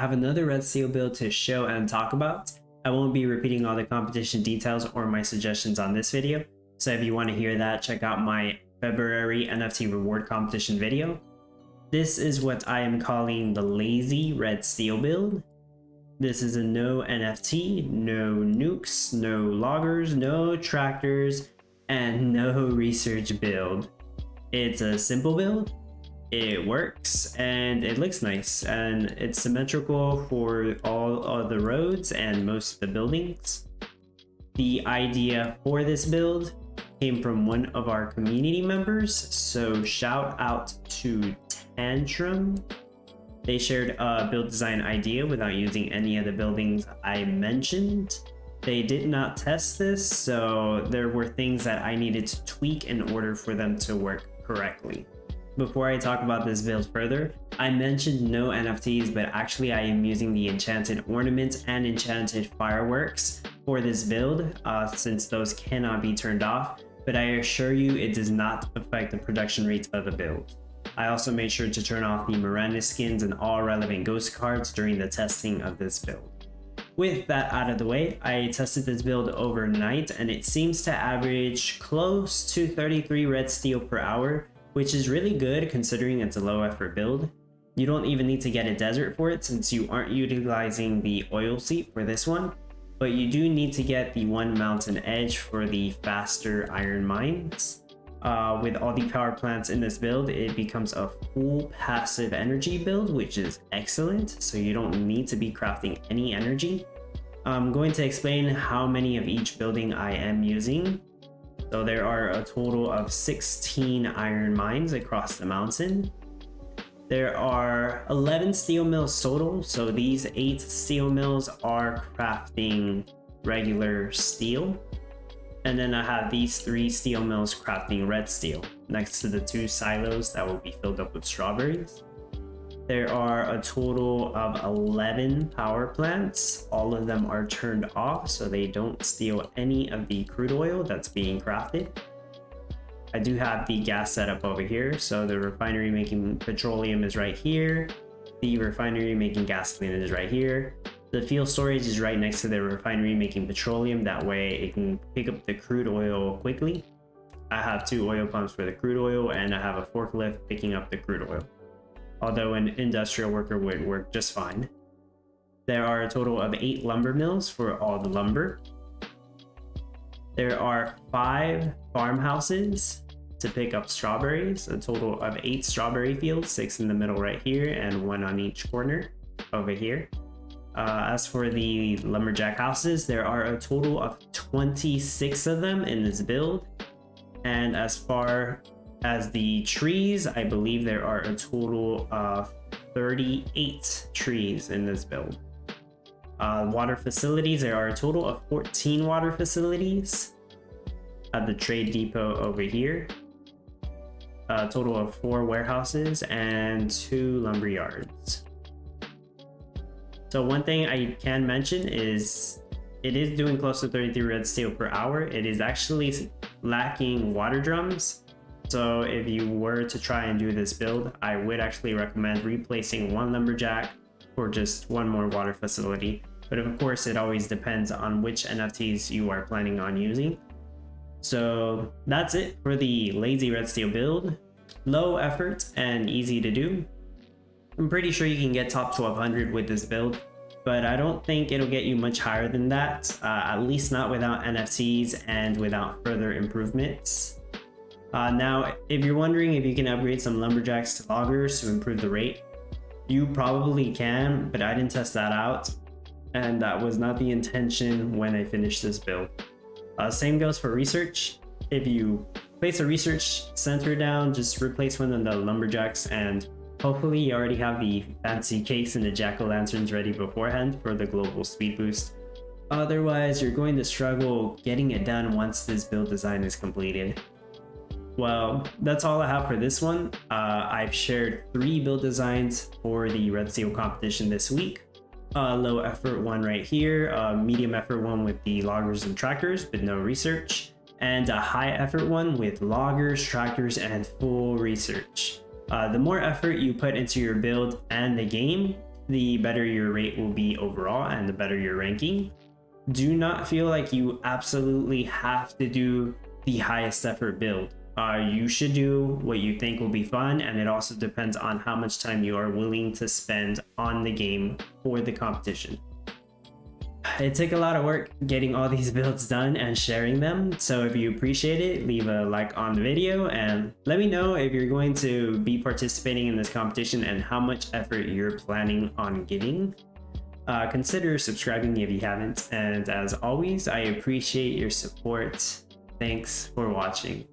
have another red steel build to show and talk about. I won't be repeating all the competition details or my suggestions on this video, so if you want to hear that, check out my February NFT reward competition video. This is what I am calling the lazy red steel build. This is a no NFT, no nukes, no loggers, no tractors, and no research build. It's a simple build, it works, and it looks nice, and it's symmetrical for all of the roads and most of the buildings. The idea for this build came from one of our community members, so shout out to TANTRUM. They shared a build design idea without using any of the buildings I mentioned. They did not test this, so there were things that I needed to tweak in order for them to work correctly. Before I talk about this build further, I mentioned no NFTs, but actually I am using the enchanted ornaments and enchanted fireworks for this build, since those cannot be turned off, but I assure you it does not affect the production rates of the build. I also made sure to turn off the Miranda skins and all relevant ghost cards during the testing of this build. With that out of the way, I tested this build overnight and it seems to average close to 33 red steel per hour, which is really good considering it's a low effort build. You don't even need to get a desert for it since you aren't utilizing the oil seep for this one, but you do need to get the one mountain edge for the faster iron mines. With all the power plants in this build, it becomes a full passive energy build, which is excellent, so you don't need to be crafting any energy. I'm going to explain how many of each building I am using. So there are a total of 16 iron mines across the mountain. There are 11 steel mills total, so these 8 steel mills are crafting regular steel. And then I have these 3 steel mills crafting red steel next to the 2 silos that will be filled up with strawberries. There are a total of 11 power plants. All of them are turned off so they don't steal any of the crude oil that's being crafted. I do have the gas setup over here, so the refinery making petroleum is right here. The refinery making gasoline is right here. The fuel storage is right next to the refinery making petroleum, that way it can pick up the crude oil quickly. I have 2 oil pumps for the crude oil and I have a forklift picking up the crude oil, although an industrial worker would work just fine. There are a total of 8 lumber mills for all the lumber. There are 5 farmhouses to pick up strawberries, a total of 8 strawberry fields, 6 in the middle right here and 1 on each corner over here. As for the lumberjack houses, there are a total of 26 of them in this build. And as far as the trees, I believe there are a total of 38 trees in this build. Water facilities, there are a total of 14 water facilities at the trade depot over here. A total of 4 warehouses and 2 lumber yards. So one thing I can mention is it is doing close to 33 red steel per hour. It is actually lacking water drums. So if you were to try and do this build, I would actually recommend replacing 1 lumberjack for just 1 more water facility. But of course, it always depends on which NFTs you are planning on using. So that's it for the lazy red steel build. Low effort and easy to do. I'm pretty sure you can get top 1200 with this build, but I don't think it'll get you much higher than that, at least not without NFTs and without further improvements. Now, if you're wondering if you can upgrade some lumberjacks to loggers to improve the rate, you probably can, but I didn't test that out, and that was not the intention when I finished this build. Same goes for research. If you place a research center down, just replace one of the lumberjacks and hopefully you already have the fancy cakes and the jack-o'-lanterns ready beforehand for the global speed boost. Otherwise, you're going to struggle getting it done once this build design is completed. Well, that's all I have for this one. I've shared 3 build designs for the red steel competition this week. A low effort one right here, a medium effort one with the loggers and tractors but no research, and a high effort one with loggers, tractors, and full research. The more effort you put into your build and the game, the better your rate will be overall and the better your ranking. Do not feel like you absolutely have to do the highest effort build. You should do what you think will be fun, and it also depends on how much time you are willing to spend on the game for the competition. It took a lot of work getting all these builds done and sharing them, so if you appreciate it, leave a like on the video and let me know if you're going to be participating in this competition and how much effort you're planning on giving. Consider subscribing if you haven't, and as always, I appreciate your support. Thanks for watching.